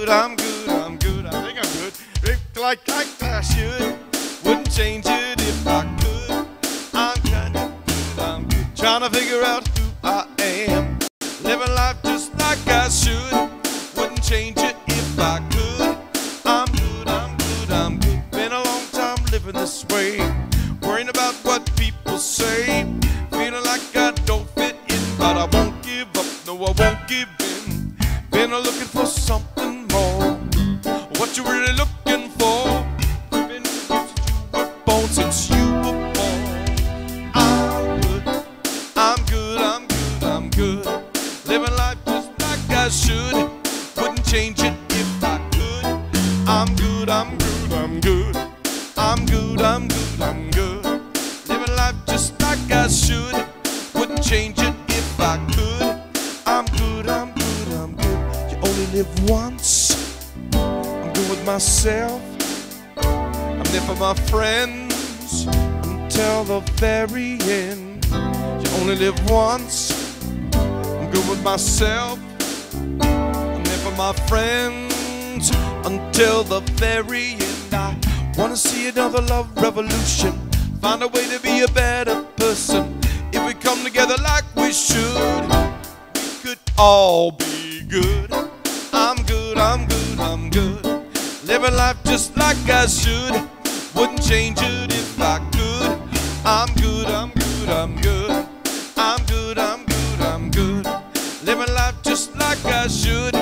good, I'm good, I'm good. I think I'm good. Like I should. Wouldn't change it if I could. I'm kinda good, I'm good. Trying to figure out who I am. Living life just like I should. Wouldn't change it if I could. I'm good, I'm good, I'm good. Been a long time living this way. Worrying about what people say. Feeling like I don't fit in, but I won't give up, no I won't give in. Been looking for something more. What you really looking for? Been since you were born, since you were born. I'm good, I'm good, I'm good, I'm good. Living life just like I should. Wouldn't change it if I could. I'm good, I'm good, I'm good. I'm good, I'm good, I'm good. Living life just like I should. Wouldn't change it if I could. I'm good, I'm good, I'm good. You only live once. I'm good with myself. I'm there for my friends until the very end. You only live once. I'm good with myself. I'm there for my friends until the very end. I wanna see another love revolution. Find a way to be a better person. If we come together like we should, we could all be good. I'm good, I'm good, I'm good. Living life just like I should. Wouldn't change it if I could. I'm good, I'm good, I'm good. I'm good, I'm good, I'm good. Living life just like I should.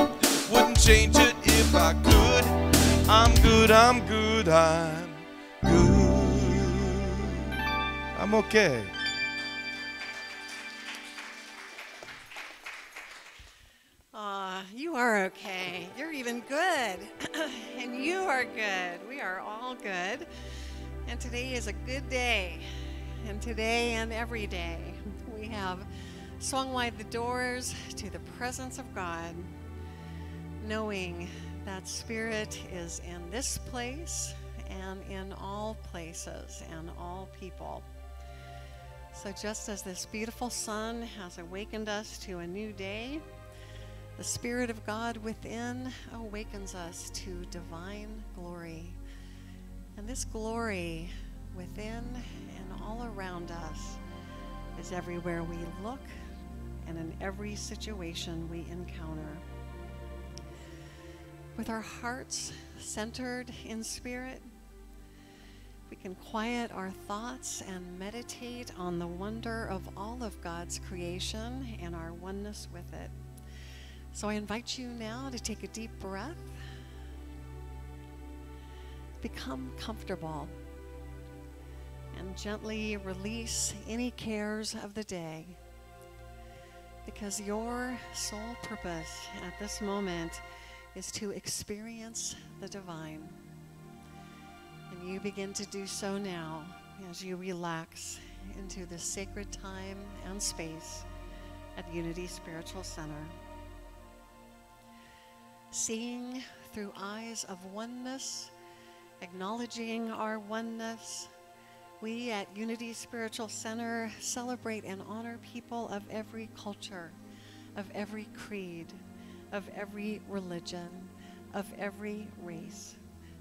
Wouldn't change it if I could. I'm good, I'm good, I'm good. I'm okay. You are okay. You're even good. And you are good. We are all good. And today is a good day. And today and every day, we have swung wide the doors to the presence of God, knowing that Spirit is in this place and in all places and all people. So just as this beautiful sun has awakened us to a new day, the Spirit of God within awakens us to divine glory. And this glory within and all around us is everywhere we look and in every situation we encounter. With our hearts centered in Spirit, we can quiet our thoughts and meditate on the wonder of all of God's creation and our oneness with it. So I invite you now to take a deep breath, become comfortable, and gently release any cares of the day, because your sole purpose at this moment is to experience the divine. And you begin to do so now as you relax into this sacred time and space at Unity Spiritual Center. Seeing through eyes of oneness, acknowledging our oneness, we at Unity Spiritual Center celebrate and honor people of every culture, of every creed, of every religion, of every race,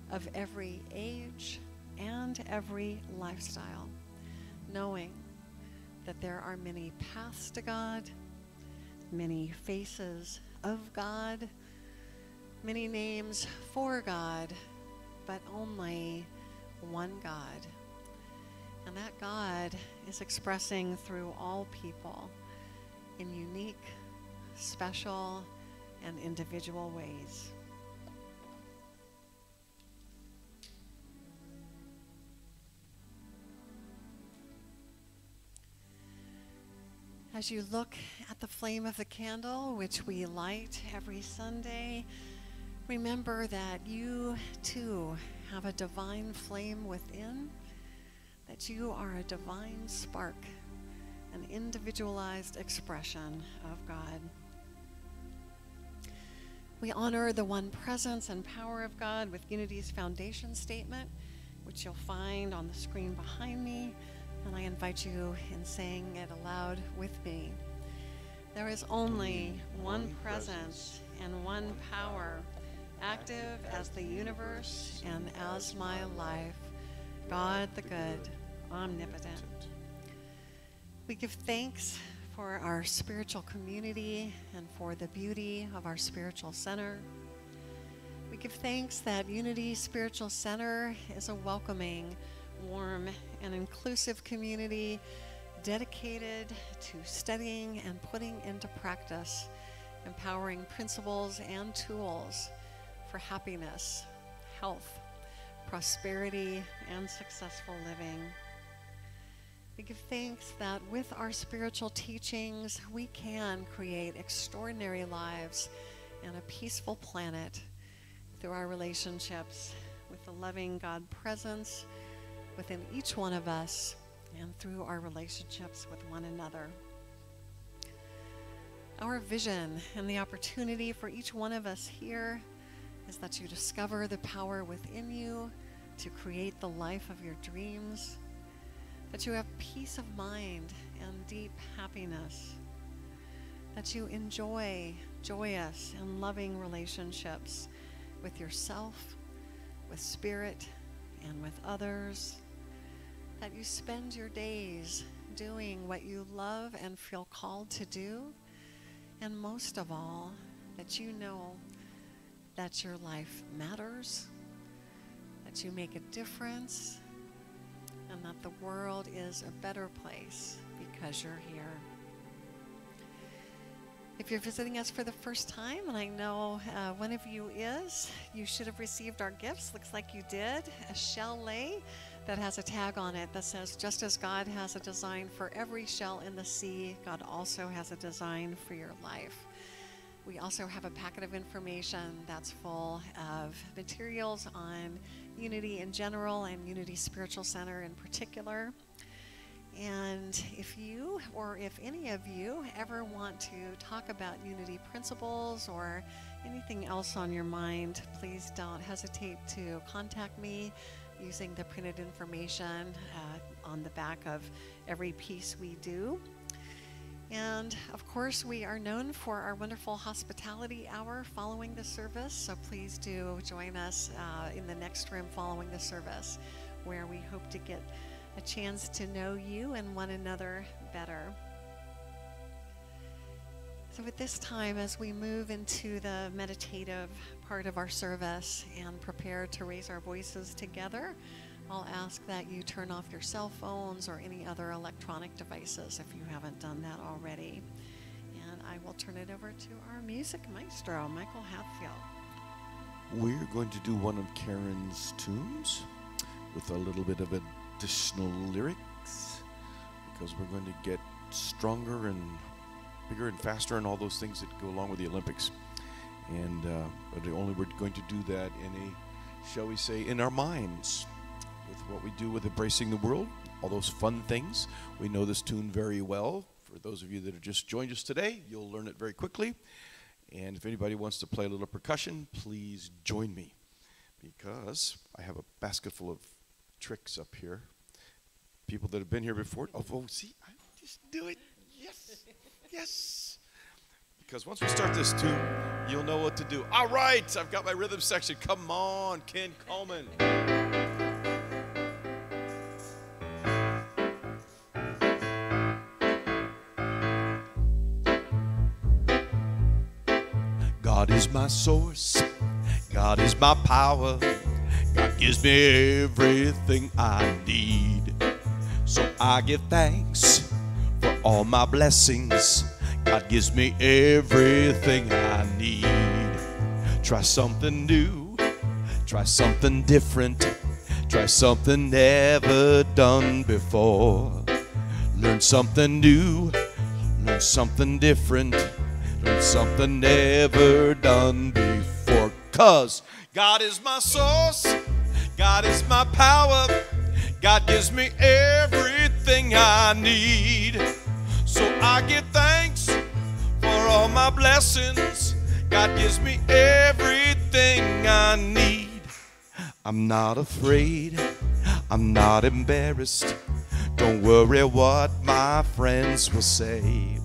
of every age, and every lifestyle, knowing that there are many paths to God, many faces of God, many names for God, but only one God. And that God is expressing through all people in unique, special, and individual ways. As you look at the flame of the candle, which we light every Sunday, remember that you too have a divine flame within, that you are a divine spark, an individualized expression of God. We honor the one presence and power of God with Unity's foundation statement, which you'll find on the screen behind me, and I invite you in saying it aloud with me. There is only one presence and one power active as the universe and as my life, God the good, omnipotent. We give thanks for our spiritual community and for the beauty of our spiritual center. We give thanks that Unity Spiritual Center is a welcoming, warm, and inclusive community dedicated to studying and putting into practice empowering principles and tools for happiness, health, prosperity, and successful living. We give thanks that with our spiritual teachings, we can create extraordinary lives and a peaceful planet through our relationships with the loving God presence within each one of us and through our relationships with one another. Our vision and the opportunity for each one of us here is that you discover the power within you to create the life of your dreams, that you have peace of mind and deep happiness, that you enjoy joyous and loving relationships with yourself, with spirit, and with others, that you spend your days doing what you love and feel called to do, and most of all, that you know that your life matters, that you make a difference, and that the world is a better place because you're here. If you're visiting us for the first time, and I know one of you is, you should have received our gifts. Looks like you did. A shell lei that has a tag on it that says, just as God has a design for every shell in the sea, God also has a design for your life. We also have a packet of information that's full of materials on Unity in general and Unity Spiritual Center in particular. And if you, or if any of you, ever want to talk about Unity principles or anything else on your mind, please don't hesitate to contact me using the printed information on the back of every piece we do. And of course, we are known for our wonderful hospitality hour following the service, so please do join us in the next room following the service, where we hope to get a chance to know you and one another better. So at this time, as we move into the meditative part of our service and prepare to raise our voices together, I'll ask that you turn off your cell phones or any other electronic devices if you haven't done that already. And I will turn it over to our music maestro, Michael Hatfield. We're going to do one of Karen's tunes with a little bit of additional lyrics, because we're going to get stronger and bigger and faster and all those things that go along with the Olympics. And but only we're going to do that in a, shall we say, in our minds, with what we do with embracing the world, all those fun things. We know this tune very well. For those of you that have just joined us today, you'll learn it very quickly. And if anybody wants to play a little percussion, please join me, because I have a basket full of tricks up here. People that have been here before. Oh, see, I just do it. Yes, yes. Because once we start this tune, you'll know what to do. All right, I've got my rhythm section. Come on, Ken Coleman. God is my source. God is my power. God gives me everything I need. So I give thanks for all my blessings. God gives me everything I need. Try something new. Try something different. Try something never done before. Learn something new. Learn something different. Learn something never done before. 'Cause God is my source. God is my power. God gives me everything I need. So I give thanks for all my blessings. God gives me everything I need. I'm not afraid. I'm not embarrassed. Don't worry what my friends will say.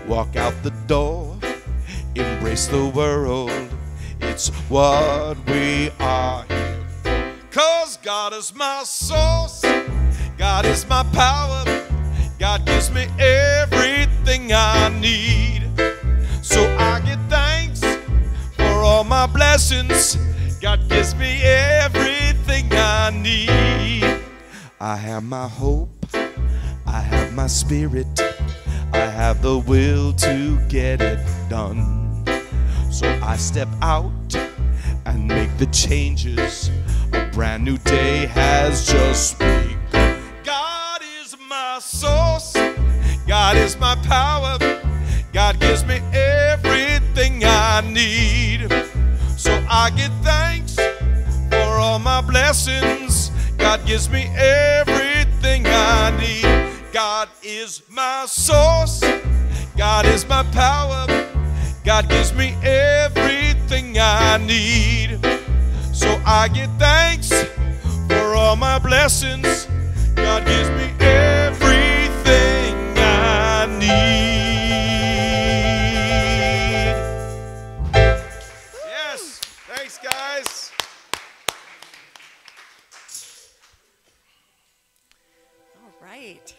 Walk out the door. Embrace the world. It's what we are here for. 'Cause God is my source, God is my power, God gives me everything I need. So I give thanks for all my blessings. God gives me everything I need. I have my hope, I have my spirit, I have the will to get it done. So I step out and make the changes. A brand new day has just begun. God is my source, God is my power, God gives me everything I need. So I give thanks for all my blessings. God gives me everything I need. God is my source, God is my power, God gives me everything I need. So I give thanks for all my blessings. God gives me everything I need. Yes, thanks guys. All right.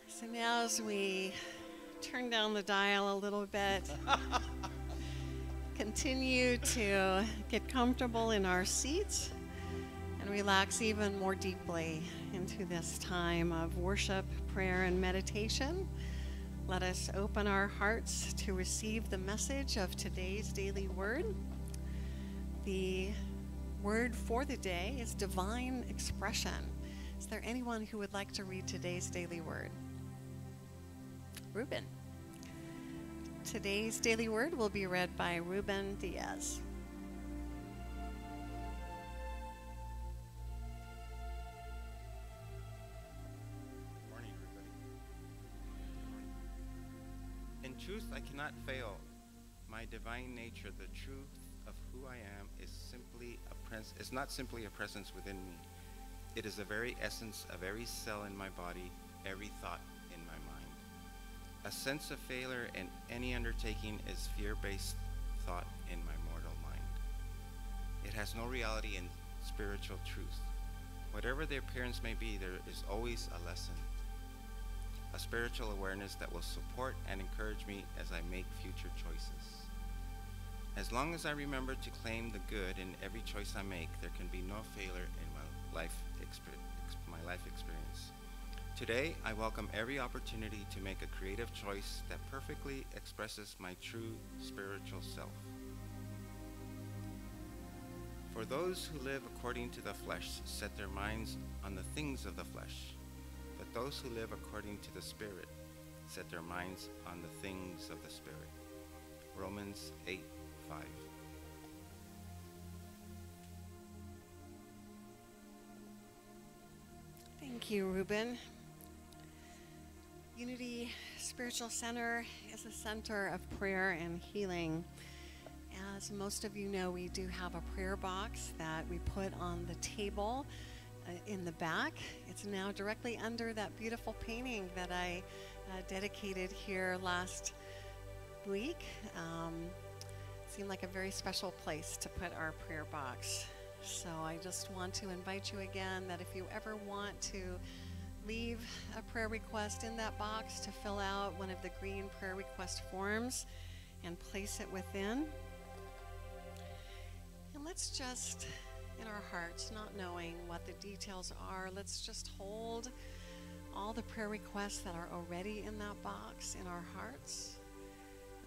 So now as we turn down the dial a little bit, continue to get comfortable in our seats and relax even more deeply into this time of worship, prayer, and meditation. Let us open our hearts to receive the message of today's daily word. The word for the day is divine expression. Is there anyone who would like to read today's daily word? Ruben. Today's daily word will be read by Ruben Diaz. Good morning, everybody. In truth, I cannot fail. My divine nature, the truth of who I am, is not simply a presence within me. It is the very essence of every cell in my body, every thought in my mind. A sense of failure in any undertaking is fear-based thought in my mortal mind. It has no reality in spiritual truth. Whatever the appearance may be, there is always a lesson, a spiritual awareness that will support and encourage me as I make future choices. As long as I remember to claim the good in every choice I make, there can be no failure in my life experience. Today, I welcome every opportunity to make a creative choice that perfectly expresses my true spiritual self. For those who live according to the flesh set their minds on the things of the flesh, but those who live according to the Spirit set their minds on the things of the Spirit. Romans 8:5. Thank you, Ruben. Unity Spiritual Center is a center of prayer and healing. As most of you know, we do have a prayer box that we put on the table in the back. It's now directly under that beautiful painting that I dedicated here last week. Seemed like a very special place to put our prayer box. So I just want to invite you again that if you ever want to leave a prayer request in that box, to fill out one of the green prayer request forms and place it within. And let's just, in our hearts, not knowing what the details are, let's just hold all the prayer requests that are already in that box in our hearts,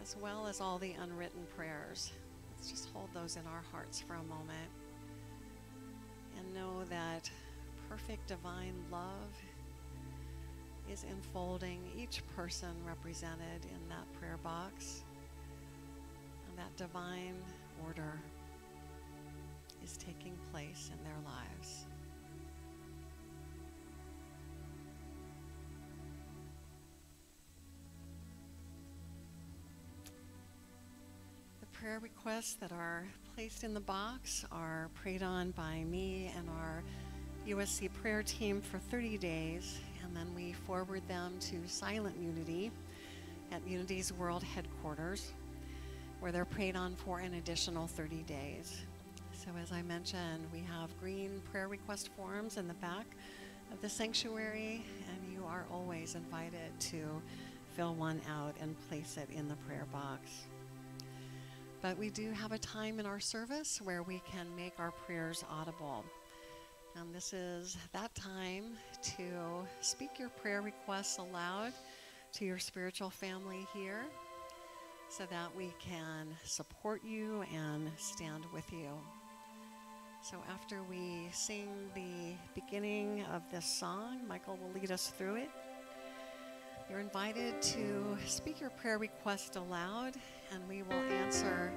as well as all the unwritten prayers. Let's just hold those in our hearts for a moment and know that perfect divine love is enfolding each person represented in that prayer box, and that divine order is taking place in their lives. The prayer requests that are placed in the box are prayed on by me and our USC prayer team for 30 days, and then we forward them to Silent Unity at Unity's World Headquarters, where they're prayed on for an additional 30 days. So as I mentioned, we have green prayer request forms in the back of the sanctuary, and you are always invited to fill one out and place it in the prayer box. But we do have a time in our service where we can make our prayers audible. And this is that time to speak your prayer requests aloud to your spiritual family here so that we can support you and stand with you. So after we sing the beginning of this song, Michael will lead us through it. You're invited to speak your prayer request aloud, and we will answer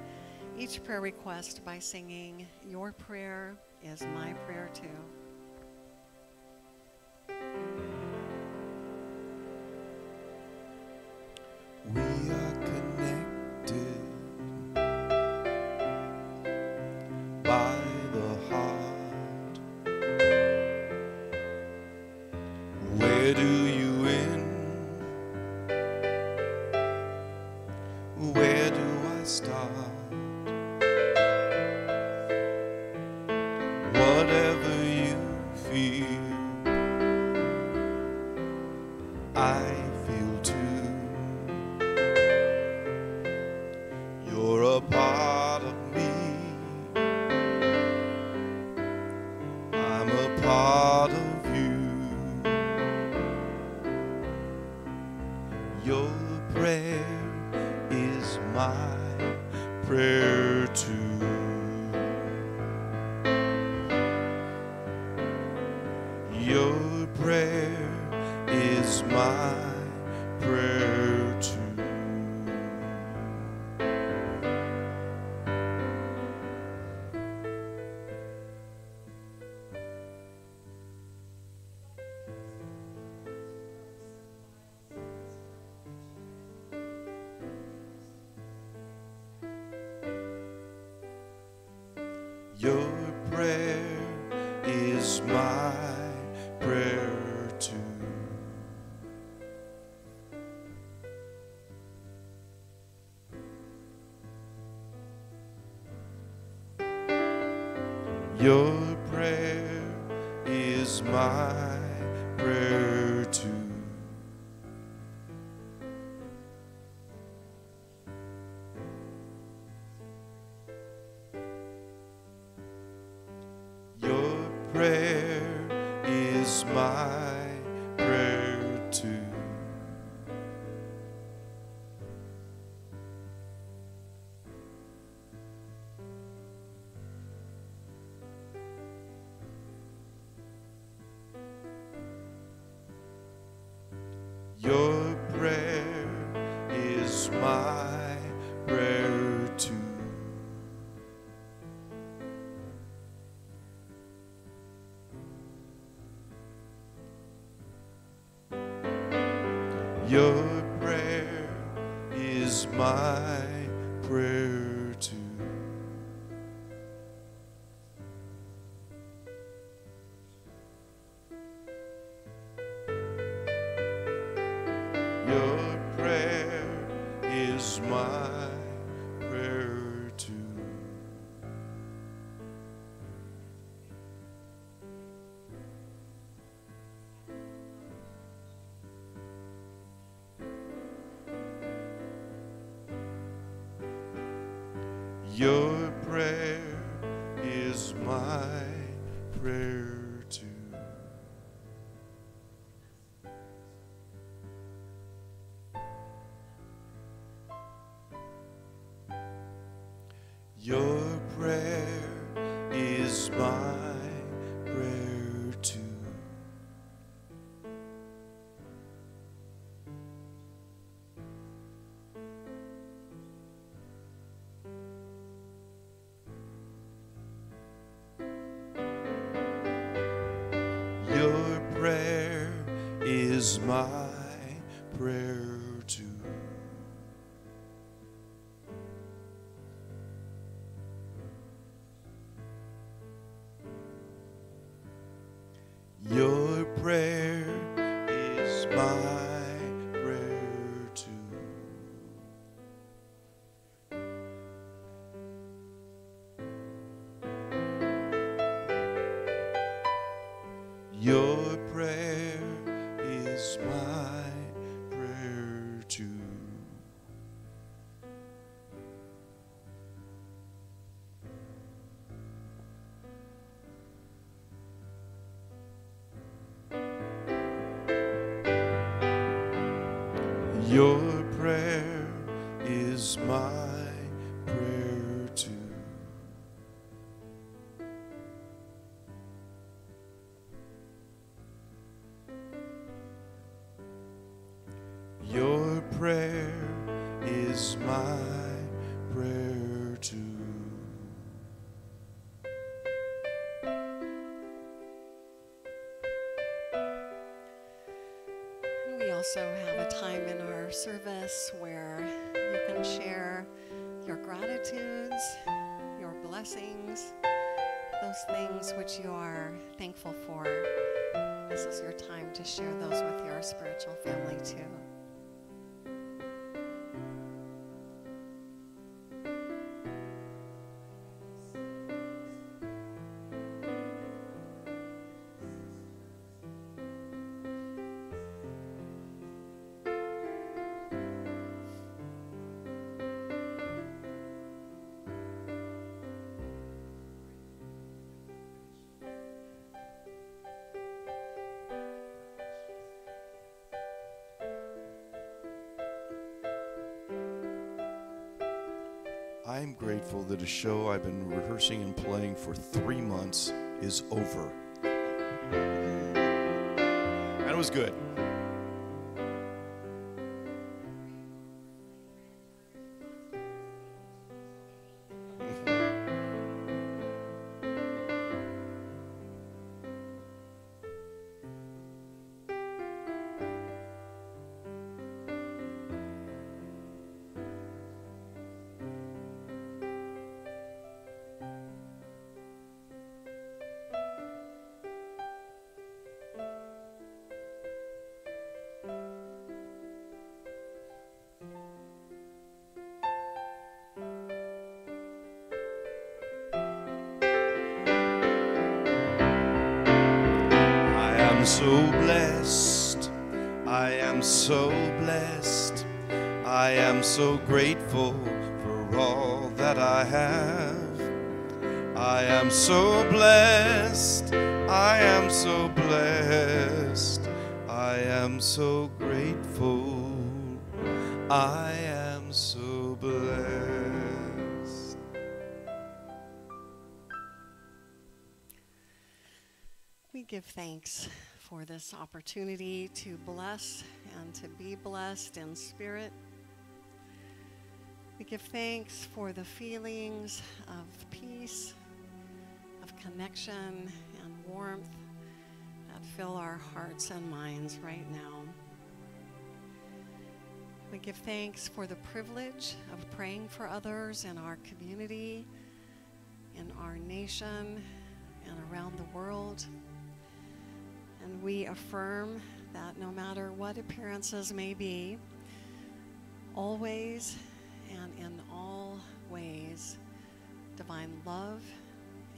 each prayer request by singing, "Your prayer is my prayer too." We are connected by the heart. Where do you end? Where do I start? Whatever you feel, I feel too. You're a part of me. I'm a part of you. Your prayer is my prayer too. Your prayer is my prayer too. Your prayer is my prayer too. Your prayer is my prayer too. Your prayer is my prayer too. Your prayer is my prayer too. Your prayer is my prayer too. Your prayer is my prayer too. Your prayer is my prayer too. Your prayer is my prayer too. Your prayer is my prayer too. Your prayer is my prayer too. Your prayer is my prayer too. Your prayer is my prayer too. We also have a time in our service where you can share your gratitudes, your blessings, those things which you are thankful for. This is your time to share those with your spiritual family too. I'm grateful that a show I've been rehearsing and playing for 3 months is over. And it was good. So blessed, I am so blessed, I am so grateful for all that I have. I am so blessed, I am so blessed, I am so grateful, I am so blessed. We give thanks for this opportunity to bless and to be blessed in spirit. We give thanks for the feelings of peace, of connection and warmth that fill our hearts and minds right now. We give thanks for the privilege of praying for others in our community, in our nation, and around the world. And we affirm that no matter what appearances may be, always and in all ways, divine love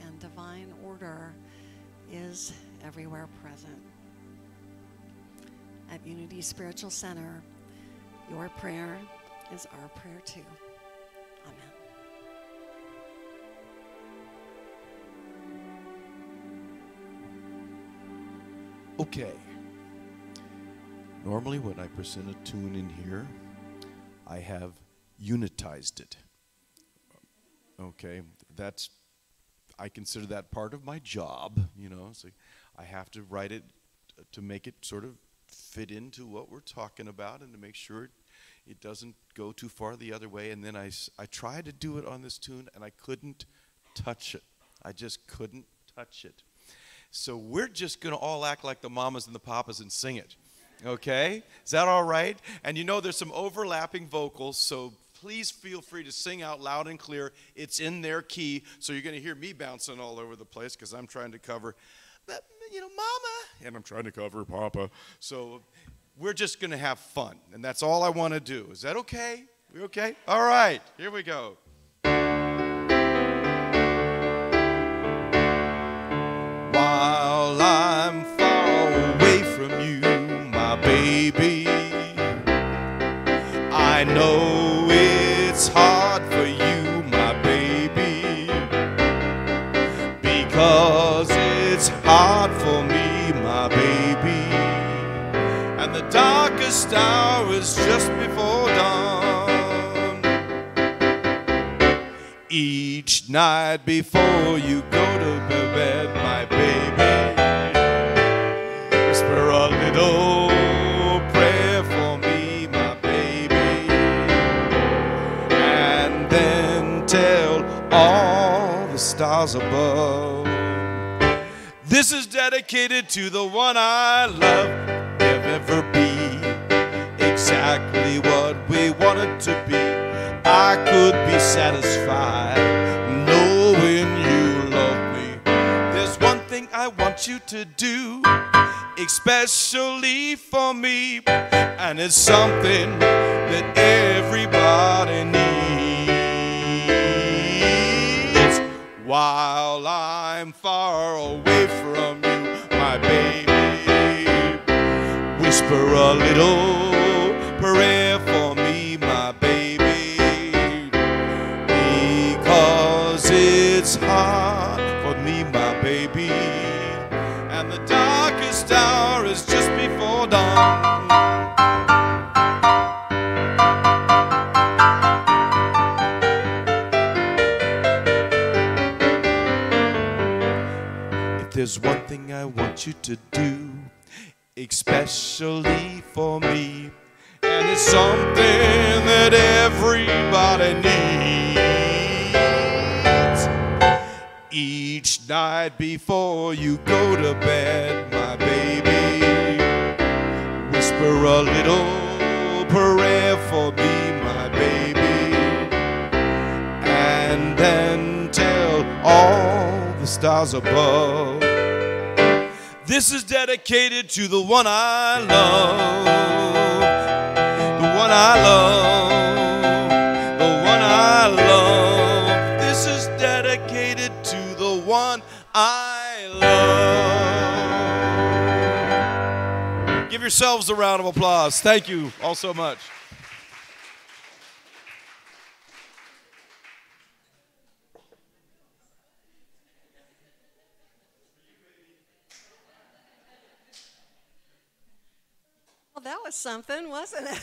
and divine order is everywhere present. At Unity Spiritual Center, your prayer is our prayer too. Amen. Okay. Normally when I present a tune in here, I have unitized it. Okay, I consider that part of my job, you know, so I have to write it to make it sort of fit into what we're talking about and to make sure it doesn't go too far the other way. And then I tried to do it on this tune and I couldn't touch it. I just couldn't touch it. So we're just going to all act like the mamas and the papas and sing it. Okay? Is that all right? And you know there's some overlapping vocals, so please feel free to sing out loud and clear. It's in their key, so you're going to hear me bouncing all over the place because I'm trying to cover, you know, mama, and I'm trying to cover papa. So we're just going to have fun, and that's all I want to do. Is that okay? We okay? All right, here we go. While I'm far away from you, my baby, I know it's hard for you, my baby, because it's hard for me, my baby, and the darkest hour is just before Each night before you go to bed, my baby, whisper a little prayer for me, my baby, and then tell all the stars above. This is dedicated to the one I love. There'll never be exactly what we wanted to be. I could be satisfied knowing you love me. There's one thing I want you to do, especially for me, and it's something that everybody needs. While I'm far away from you, my baby, whisper a little prayer for me, my baby, because it's hard for me, my baby, and the darkest hour is just before dawn. If there's one thing I want you to do, especially for me, and it's something that everybody needs. Each night before you go to bed, my baby, whisper a little prayer for me, my baby, and then tell all the stars above. This is dedicated to the one I love. The one I love. The one I love. This is dedicated to the one I love. Give yourselves a round of applause. Thank you all so much. Well, that was something, wasn't it?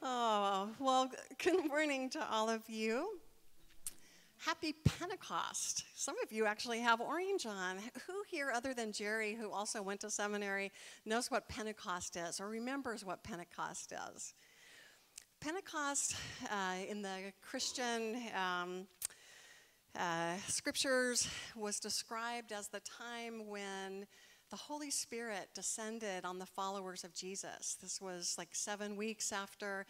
Oh, well, good morning to all of you. Happy Pentecost. Some of you actually have orange on. Who here, other than Jerry, who also went to seminary, knows what Pentecost is or remembers what Pentecost is? Pentecost in the Christian scriptures was described as the time when the Holy Spirit descended on the followers of Jesus. This was like 7 weeks after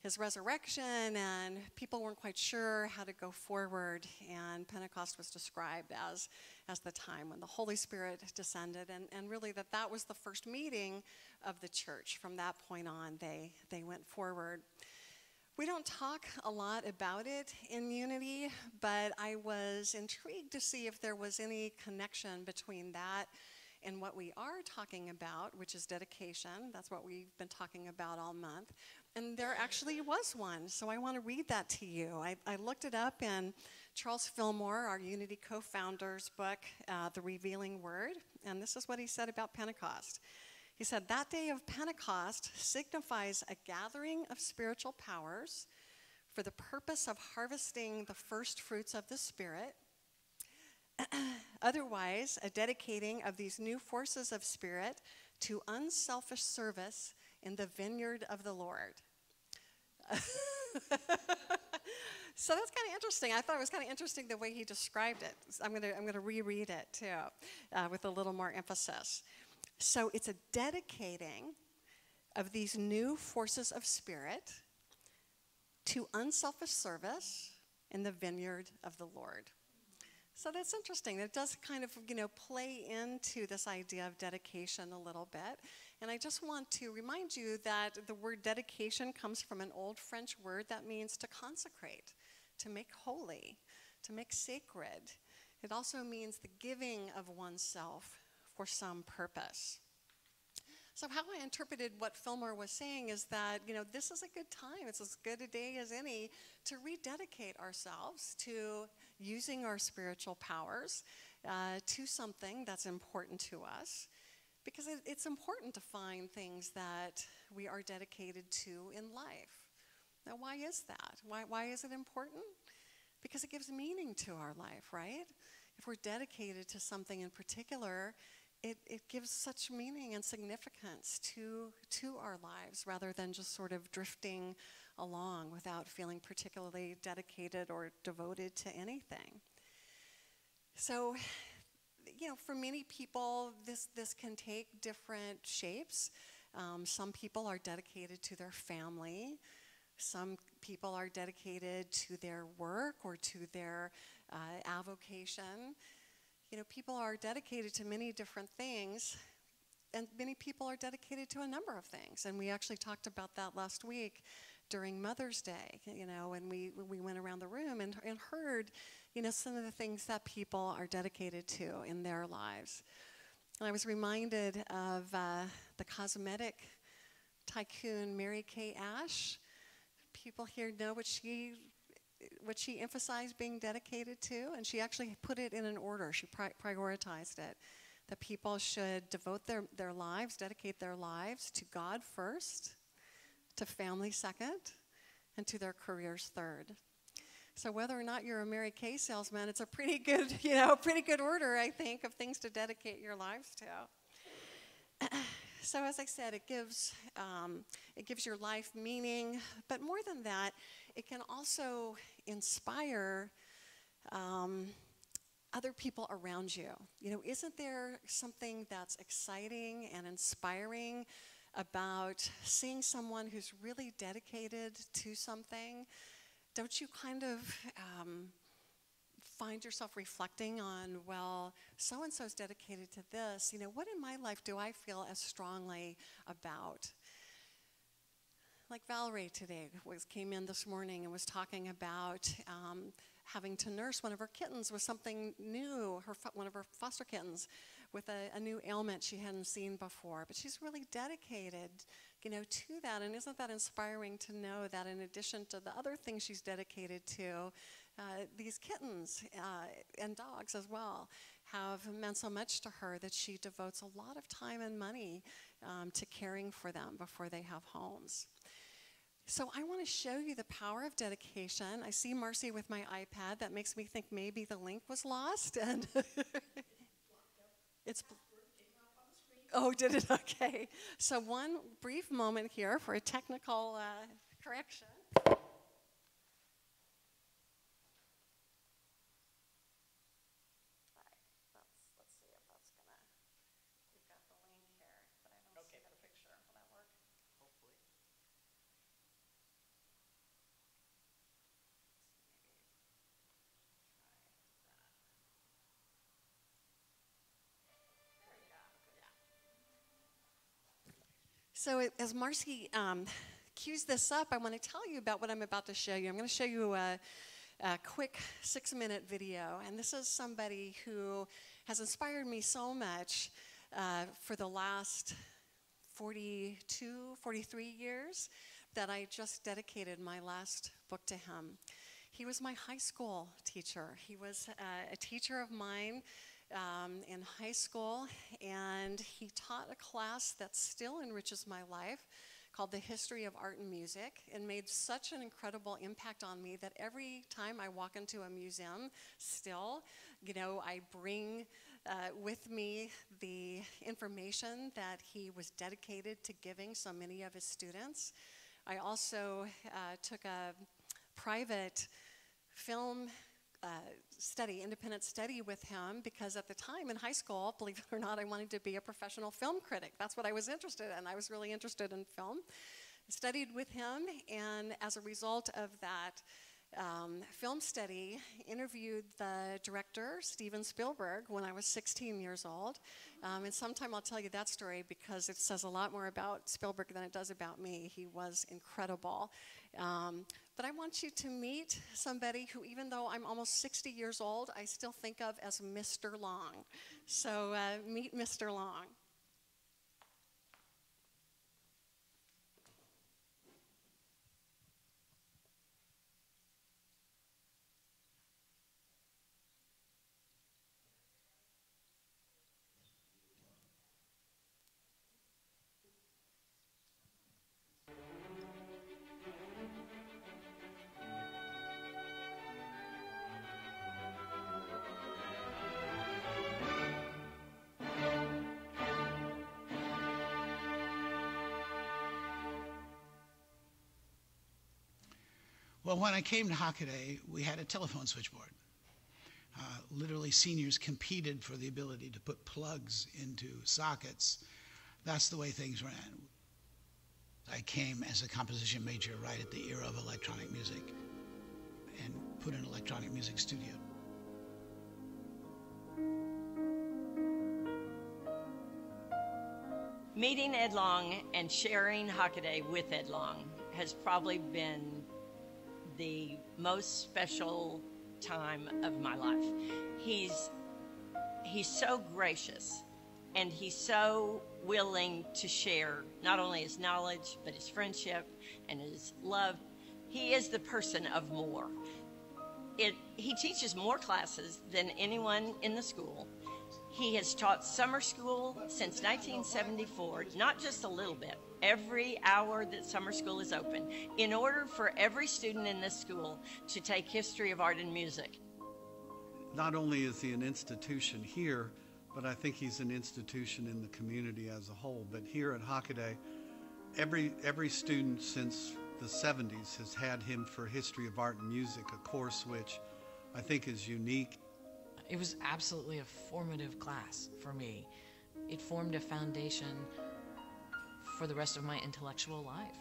his resurrection, and people weren't quite sure how to go forward, and Pentecost was described as the time when the Holy Spirit descended, and really that was the first meeting of the church. From that point on, they went forward. We don't talk a lot about it in Unity, but I was intrigued to see if there was any connection between that and what we are talking about, which is dedication. That's what we've been talking about all month. And there actually was one, so I want to read that to you. I looked it up in Charles Fillmore, our Unity co-founder's book, The Revealing Word, and this is what he said about Pentecost. He said, that day of Pentecost signifies a gathering of spiritual powers for the purpose of harvesting the first fruits of the Spirit. Otherwise, a dedicating of these new forces of Spirit to unselfish service in the vineyard of the Lord. So that's kind of interesting. I thought it was kind of interesting the way he described it. I'm gonna reread it too, with a little more emphasis. So it's a dedicating of these new forces of Spirit to unselfish service in the vineyard of the Lord. So that's interesting. It does kind of, play into this idea of dedication a little bit. And I just want to remind you that the word dedication comes from an old French word that means to consecrate, to make holy, to make sacred. It also means the giving of oneself for some purpose. So how I interpreted what Fillmore was saying is that, this is a good time. It's as good a day as any to rededicate ourselves to using our spiritual powers to something that's important to us. Because it's important to find things that we are dedicated to in life. Now, why is that? Why is it important? Because it gives meaning to our life, right? If we're dedicated to something in particular, it gives such meaning and significance to our lives rather than just sort of drifting along without feeling particularly dedicated or devoted to anything. So, for many people, this can take different shapes. Some people are dedicated to their family. Some people are dedicated to their work or to their avocation. People are dedicated to many different things, and many people are dedicated to a number of things. And we actually talked about that last week during Mother's Day, and we went around the room and heard, some of the things that people are dedicated to in their lives. And I was reminded of the cosmetic tycoon Mary Kay Ash. People here know what she emphasized being dedicated to, and she actually put it in an order. She prioritized it, that people should devote their lives, dedicate their lives to God first, to family second, and to their careers third. So whether or not you're a Mary Kay salesman, it's a pretty good, pretty good order, I think, of things to dedicate your lives to. So as I said, it gives your life meaning, but more than that, it can also inspire other people around you. Isn't there something that's exciting and inspiring about seeing someone who's really dedicated to something? Don't you kind of find yourself reflecting on, well, so-and-so's dedicated to this. What in my life do I feel as strongly about? Like Valerie today came in this morning and was talking about having to nurse one of her kittens with something new, one of her foster kittens, with a new ailment she hadn't seen before. But she's really dedicated, to that. And isn't that inspiring to know that in addition to the other things she's dedicated to, these kittens and dogs as well have meant so much to her that she devotes a lot of time and money to caring for them before they have homes. So I want to show you the power of dedication. I see Marcy with my iPad. That makes me think maybe the link was lost. And it's oh, did it? Okay. So one brief moment here for a technical correction. Let's see if that's gonna. We've got the link here, but I don't see the picture. Will that work? Hopefully. So as Marcy cues this up, I want to tell you about what I'm about to show you. I'm going to show you a quick 6-minute video. And this is somebody who has inspired me so much for the last 43 years that I just dedicated my last book to him. He was my high school teacher. He was a teacher of mine in high school, and he taught a class that still enriches my life called The History of Art and Music, and made such an incredible impact on me that every time I walk into a museum still, I bring with me the information that he was dedicated to giving so many of his students. I also took a private film independent study with him, because at the time in high school, believe it or not, I wanted to be a professional film critic. That's what I was interested in. I was really interested in film. I studied with him, and as a result of that film study, interviewed the director, Steven Spielberg, when I was 16 years old. And sometime I'll tell you that story because it says a lot more about Spielberg than it does about me. He was incredible. But I want you to meet somebody who, even though I'm almost 60 years old, I still think of as Mr. Long. So meet Mr. Long. Well, when I came to Hockaday, we had a telephone switchboard. Literally, seniors competed for the ability to put plugs into sockets. That's the way things ran. I came as a composition major right at the era of electronic music and put an electronic music studio. Meeting Ed Long and sharing Hockaday with Ed Long has probably been the most special time of my life. He's so gracious, and he's so willing to share not only his knowledge, but his friendship and his love. He is the person of more. He teaches more classes than anyone in the school. He has taught summer school since 1974, not just a little bit, every hour that summer school is open, in order for every student in this school to take history of art and music. Not only is he an institution here, but I think he's an institution in the community as a whole. But here at Hockaday, every student since the 70s has had him for history of art and music, a course which I think is unique. It was absolutely a formative class for me. It formed a foundation for the rest of my intellectual life.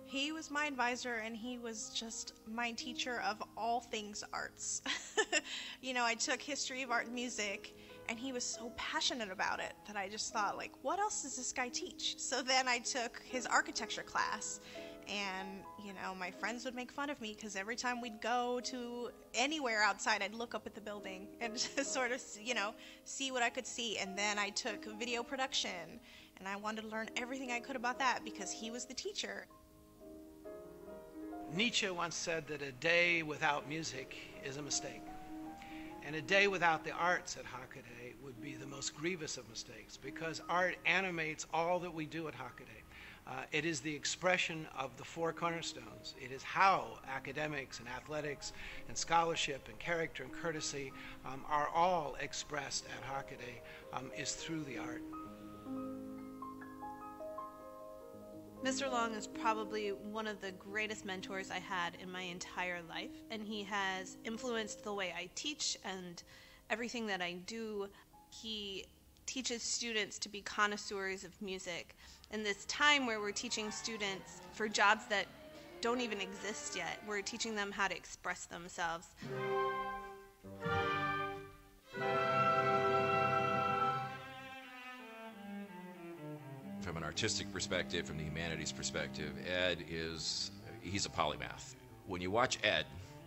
He was my advisor, and he was just my teacher of all things arts. You know, I took history of art and music, and he was so passionate about it that I just thought, like, what else does this guy teach? So then I took his architecture class, and, you know, my friends would make fun of me because every time we'd go to anywhere outside, I'd look up at the building and just sort of, you know, see what I could see. And then I took video production, and I wanted to learn everything I could about that because he was the teacher. Nietzsche once said that a day without music is a mistake. And a day without the arts at Hockaday would be the most grievous of mistakes, because art animates all that we do at Hockaday. It is the expression of the four cornerstones. It is how academics and athletics and scholarship and character and courtesy are all expressed at Hockaday, is through the art. Mr. Long is probably one of the greatest mentors I had in my entire life, and he has influenced the way I teach and everything that I do. He teaches students to be connoisseurs of music. In this time where we're teaching students for jobs that don't even exist yet, we're teaching them how to express themselves. From an artistic perspective, from the humanities perspective, Ed he's a polymath. When you watch Ed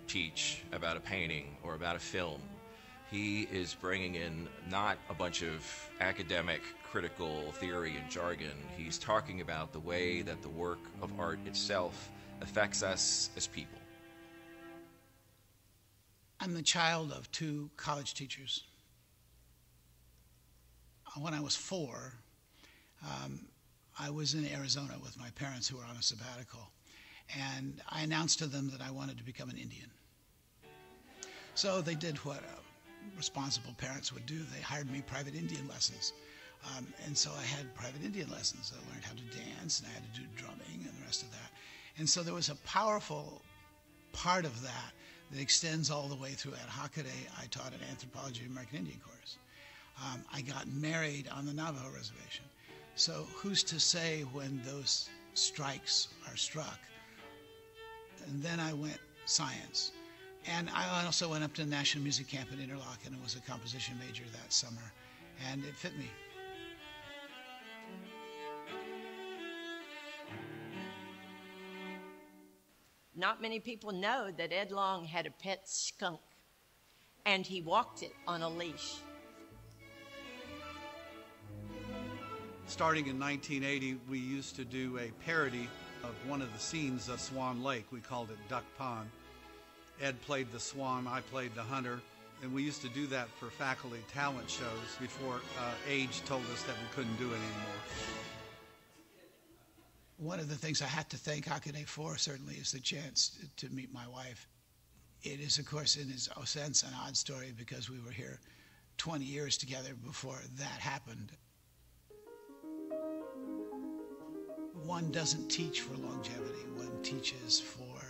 teach about a painting or about a film, he is bringing in not a bunch of academic, critical theory and jargon. He's talking about the way that the work of art itself affects us as people. I'm the child of two college teachers. When I was 4, I was in Arizona with my parents who were on a sabbatical, and I announced to them that I wanted to become an Indian. So they did what responsible parents would do. They hired me private Indian lessons. And so I had private Indian lessons. I learned how to dance, and I had to do drumming and the rest of that. And so there was a powerful part of that that extends all the way through. At Hockaday, I taught an anthropology of American Indian course. I got married on the Navajo reservation. So who's to say when those strikes are struck? And then I went science. And I also went up to the National Music Camp in Interlochen and was a composition major that summer. And it fit me. Not many people know that Ed Long had a pet skunk, and he walked it on a leash. Starting in 1980, we used to do a parody of one of the scenes of Swan Lake. We called it Duck Pond. Ed played the swan, I played the hunter, and we used to do that for faculty talent shows before age told us that we couldn't do it anymore. One of the things I had to thank Hockaday for certainly is the chance to meet my wife. It is, of course, in its sense, an odd story because we were here 20 years together before that happened. One doesn't teach for longevity. One teaches for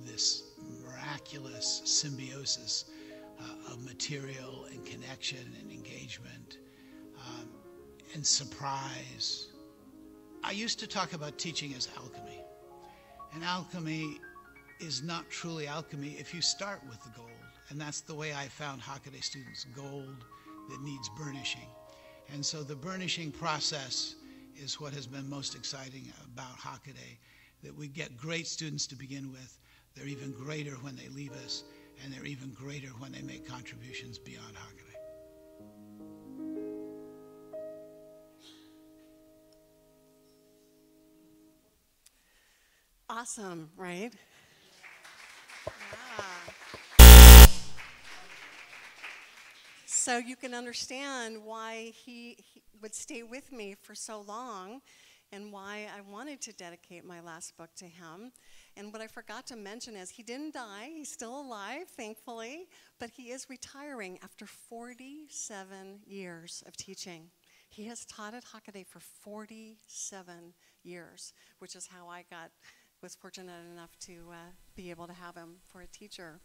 this miraculous symbiosis of material and connection and engagement and surprise. I used to talk about teaching as alchemy. And alchemy is not truly alchemy if you start with the gold. And that's the way I found Hockaday students, gold that needs burnishing. And so the burnishing process is what has been most exciting about Hockaday, that we get great students to begin with. They're even greater when they leave us, and they're even greater when they make contributions beyond Hockaday. Awesome, right? Yeah. So you can understand why he would stay with me for so long and why I wanted to dedicate my last book to him. And what I forgot to mention is he didn't die. He's still alive, thankfully, but he is retiring after 47 years of teaching. He has taught at Hockaday for 47 years, which is how I was fortunate enough to be able to have him for a teacher.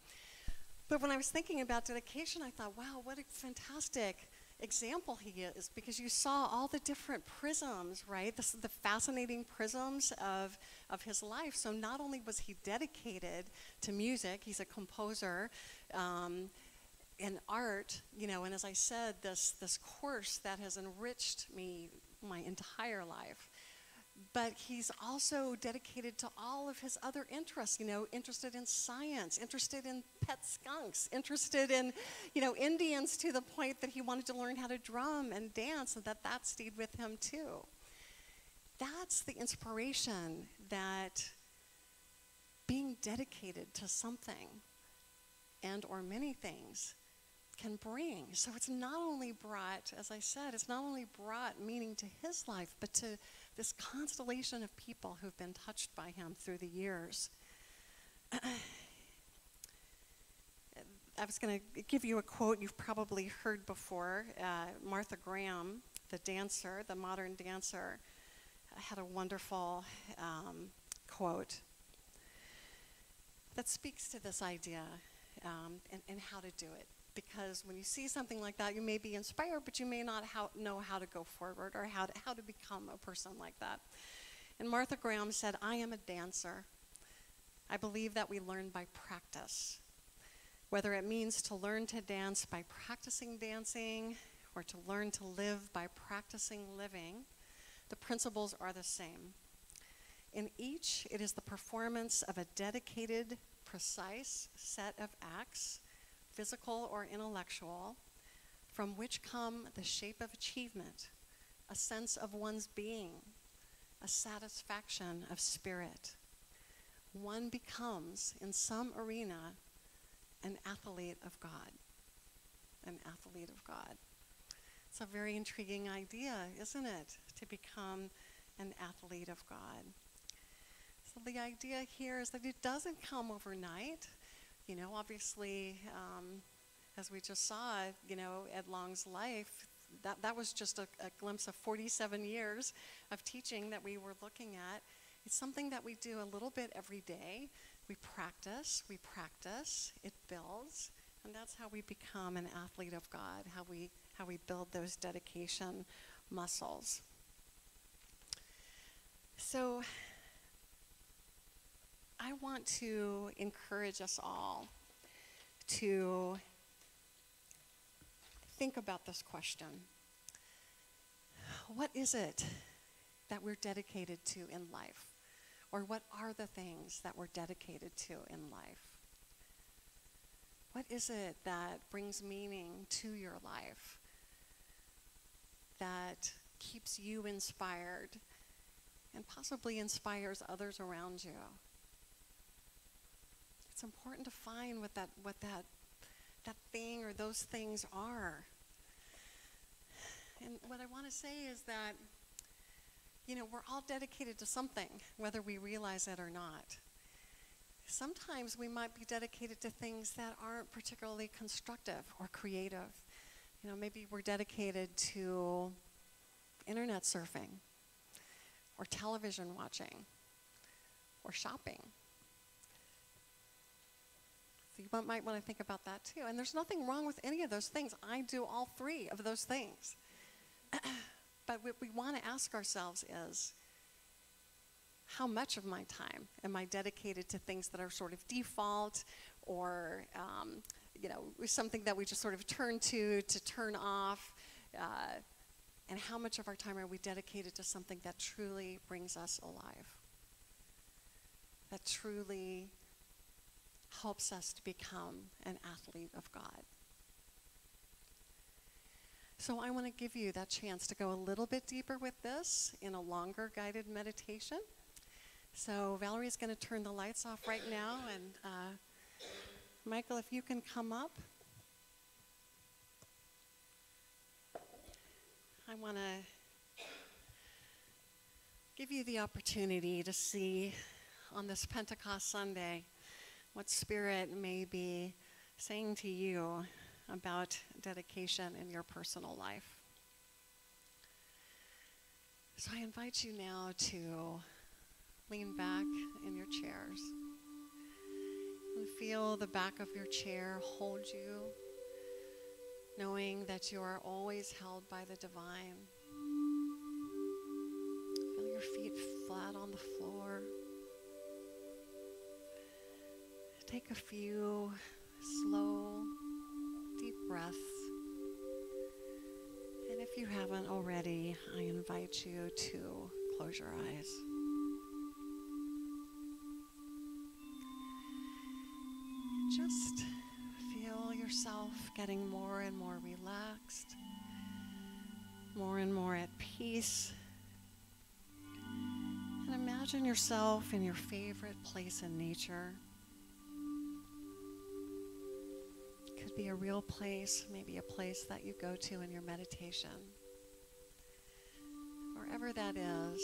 But when I was thinking about dedication, I thought, wow, what a fantastic example he is, because you saw all the different prisms, right? The fascinating prisms of his life. So not only was he dedicated to music, he's a composer, and art, and as I said, this course that has enriched me my entire life. But he's also dedicated to all of his other interests, interested in science, interested in pet skunks, interested in, Indians, to the point that he wanted to learn how to drum and dance, and that stayed with him too. That's the inspiration that being dedicated to something and or many things can bring. So it's not only brought, as I said, it's not only brought meaning to his life, but to this constellation of people who've been touched by him through the years. I was going to give you a quote you've probably heard before. Martha Graham, the dancer, the modern dancer, had a wonderful quote that speaks to this idea and how to do it. Because when you see something like that, you may be inspired, but you may not know how to go forward or how to become a person like that. And Martha Graham said, "I am a dancer. I believe that we learn by practice. Whether it means to learn to dance by practicing dancing or to learn to live by practicing living, the principles are the same. In each, it is the performance of a dedicated, precise set of acts, physical or intellectual, from which come the shape of achievement, a sense of one's being, a satisfaction of spirit. One becomes, in some arena, an athlete of God." An athlete of God. It's a very intriguing idea, isn't it? To become an athlete of God. So the idea here is that it doesn't come overnight. Obviously, as we just saw, Ed Long's life, that was just a glimpse of 47 years of teaching that we were looking at. It's something that we do a little bit every day. We practice, it builds, and that's how we become an athlete of God, how we build those dedication muscles. So I want to encourage us all to think about this question. What is it that we're dedicated to in life? Or what are the things that we're dedicated to in life? What is it that brings meaning to your life, that keeps you inspired and possibly inspires others around you? It's important to find what that thing or those things are. And what I want to say is that, we're all dedicated to something, whether we realize it or not. Sometimes we might be dedicated to things that aren't particularly constructive or creative. Maybe we're dedicated to internet surfing or television watching or shopping. So you might want to think about that too. And there's nothing wrong with any of those things. I do all three of those things. But what we want to ask ourselves is, how much of my time am I dedicated to things that are sort of default, or something that we just sort of turn to turn off? And how much of our time are we dedicated to something that truly brings us alive, that truly helps us to become an athlete of God? So I want to give you that chance to go a little bit deeper with this in a longer guided meditation. So Valerie's going to turn the lights off right now, and Michael, if you can come up. I want to give you the opportunity to see on this Pentecost Sunday what Spirit may be saying to you about dedication in your personal life. So I invite you now to lean back in your chairs and feel the back of your chair hold you, knowing that you are always held by the divine. Feel your feet flat on the floor. Take a few slow, deep breaths. And if you haven't already, I invite you to close your eyes. Just feel yourself getting more and more relaxed, more and more at peace. And imagine yourself in your favorite place in nature. It could be a real place, maybe a place that you go to in your meditation. Wherever that is,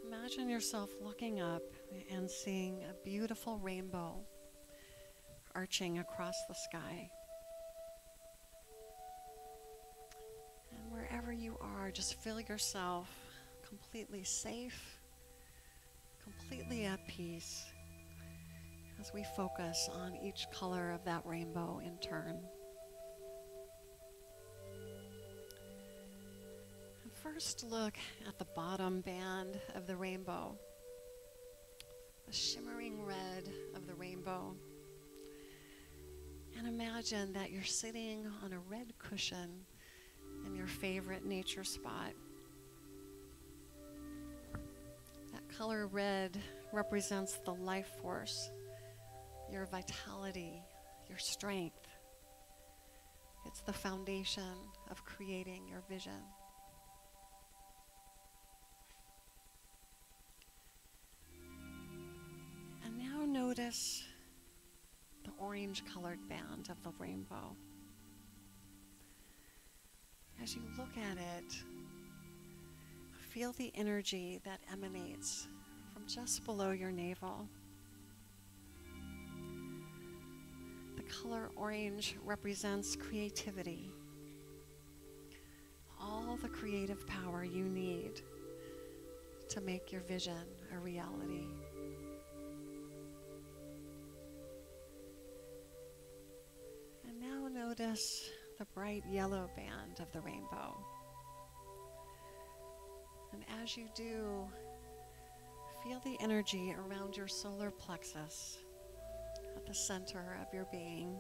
imagine yourself looking up and seeing a beautiful rainbow arching across the sky. And wherever you are, just feel yourself completely safe, completely at peace, as we focus on each color of that rainbow in turn. And first, look at the bottom band of the rainbow, the shimmering red of the rainbow. And imagine that you're sitting on a red cushion in your favorite nature spot. That color red represents the life force, your vitality, your strength. It's the foundation of creating your vision. And now notice the orange-colored band of the rainbow. As you look at it, feel the energy that emanates from just below your navel. The color orange represents creativity, all the creative power you need to make your vision a reality. Notice the bright yellow band of the rainbow. And as you do, feel the energy around your solar plexus at the center of your being.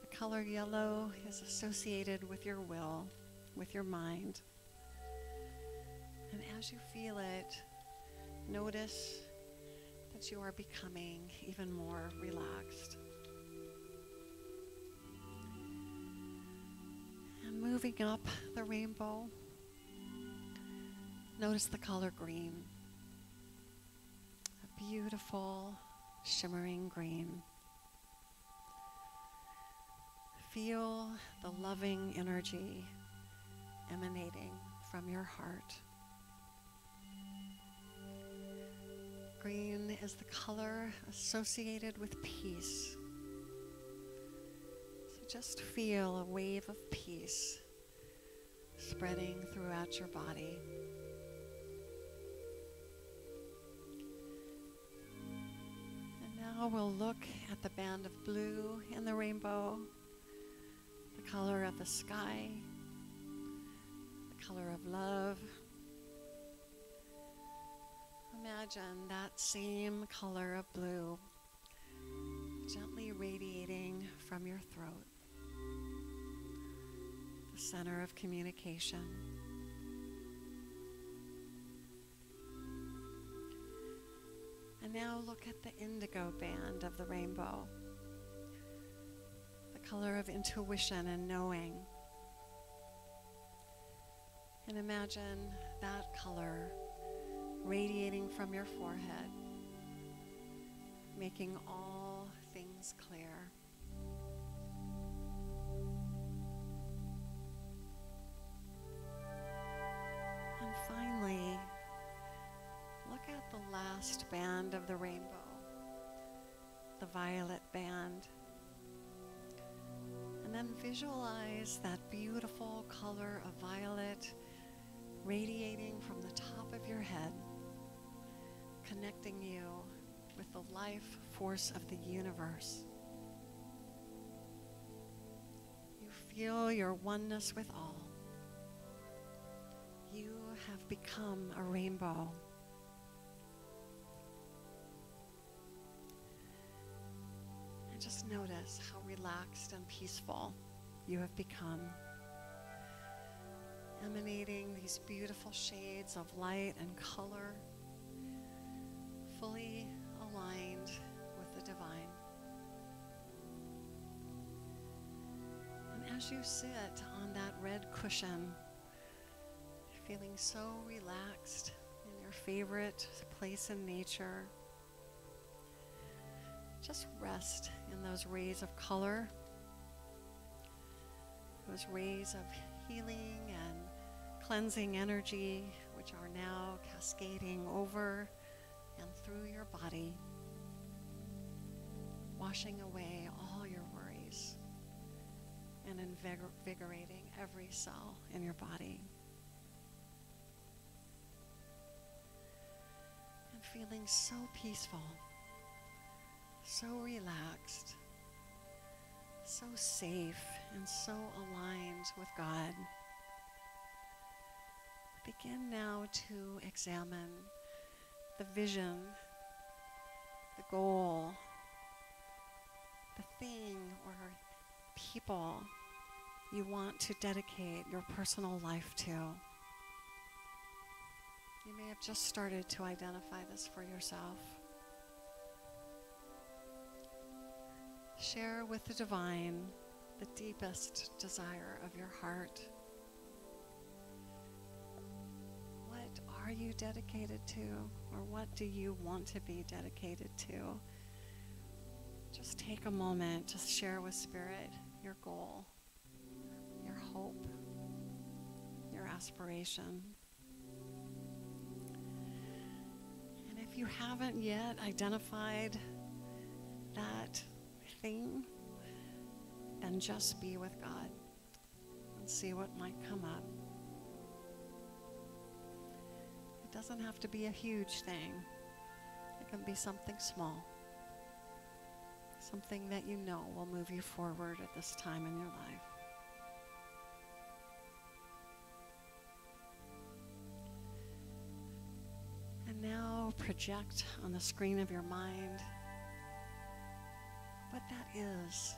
The color yellow is associated with your will, with your mind. And as you feel it, notice that you are becoming even more relaxed. Moving up the rainbow, notice the color green, a beautiful shimmering green. Feel the loving energy emanating from your heart. Green is the color associated with peace. Just feel a wave of peace spreading throughout your body. now we'll look at the band of blue in the rainbow, the color of the sky, the color of love. Imagine that same color of blue gently radiating from your throat, the center of communication. And now look at the indigo band of the rainbow, the color of intuition and knowing. And imagine that color radiating from your forehead, making all things clear. And finally, look at the last band of the rainbow, the violet band. And then visualize that beautiful color of violet radiating from the top of your head, connecting you with the life force of the universe. You feel your oneness with all. You have become a rainbow. And just notice how relaxed and peaceful you have become, emanating these beautiful shades of light and color, fully aligned with the divine. And as you sit on that red cushion, feeling so relaxed in your favorite place in nature, just rest in those rays of color, those rays of healing and cleansing energy, which are now cascading over and through your body, washing away all your worries and invigorating every cell in your body. And feeling so peaceful, so relaxed, so safe, and so aligned with God. Begin now to examine the vision, the goal, the thing or people you want to dedicate your personal life to. You may have just started to identify this for yourself. Share with the divine the deepest desire of your heart. What are you dedicated to, or what do you want to be dedicated to? Just take a moment to share with Spirit your goal, your hope, your aspiration. And if you haven't yet identified that thing, then just be with God and see what might come up. It doesn't have to be a huge thing. It can be something small, something that you know will move you forward at this time in your life. And now project on the screen of your mind what that is.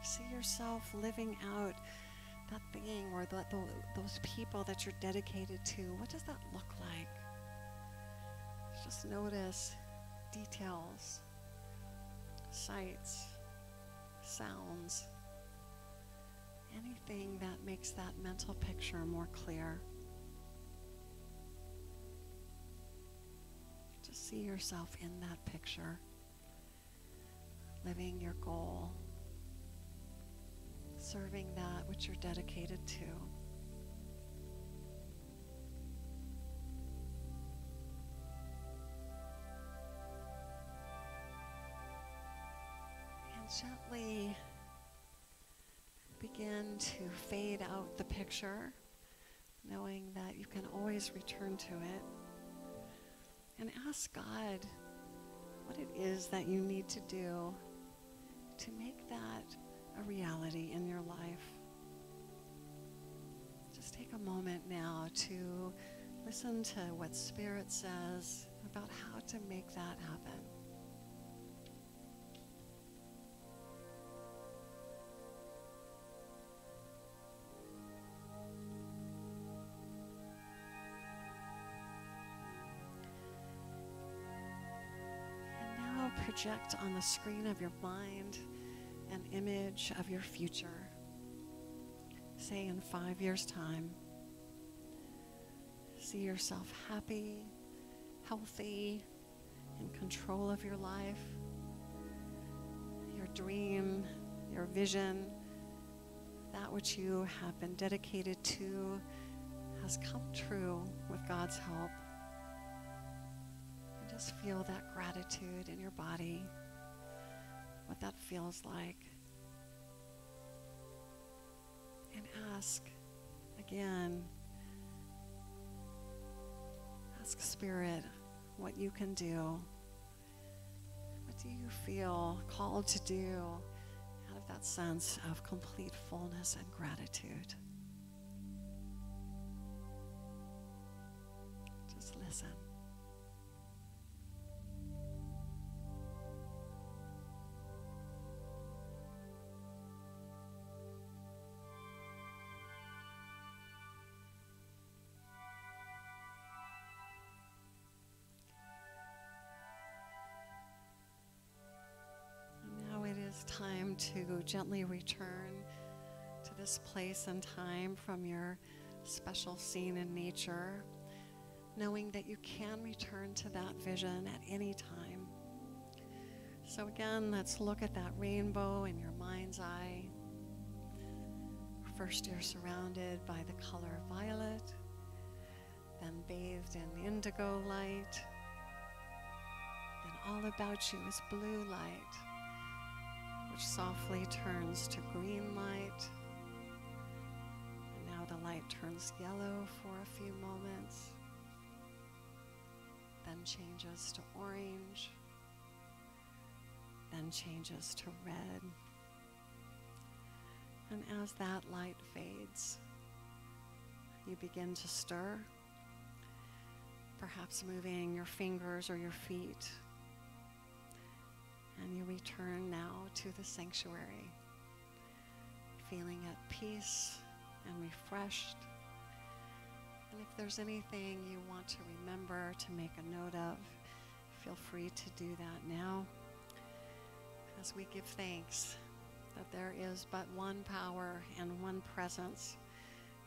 See yourself living out that thing or those people that you're dedicated to. What does that look like? Just notice details, sights, sounds, anything that makes that mental picture more clear. Just see yourself in that picture, living your goal, serving that which you're dedicated to. And gently begin to fade out the picture, knowing that you can always return to it. And ask God what it is that you need to do to make that a reality in your life. Just take a moment now to listen to what Spirit says about how to make that happen. And now project on the screen of your mind an image of your future. Say in 5 years' time. See yourself happy, healthy, in control of your life. Your dream, your vision, that which you have been dedicated to has come true with God's help. And just feel that gratitude in your body, what that feels like. And ask again, ask Spirit what you can do. What do you feel called to do out of that sense of complete fullness and gratitude? Just listen. Time to gently return to this place and time from your special scene in nature, knowing that you can return to that vision at any time. So again, let's look at that rainbow in your mind's eye. First, you're surrounded by the color violet, then bathed in indigo light, then all about you is blue light, which softly turns to green light. And now the light turns yellow for a few moments, then changes to orange, then changes to red. And as that light fades, you begin to stir, perhaps moving your fingers or your feet. And you return now to the sanctuary, feeling at peace and refreshed. And if there's anything you want to remember to make a note of, feel free to do that now, as we give thanks that there is but one power and one presence,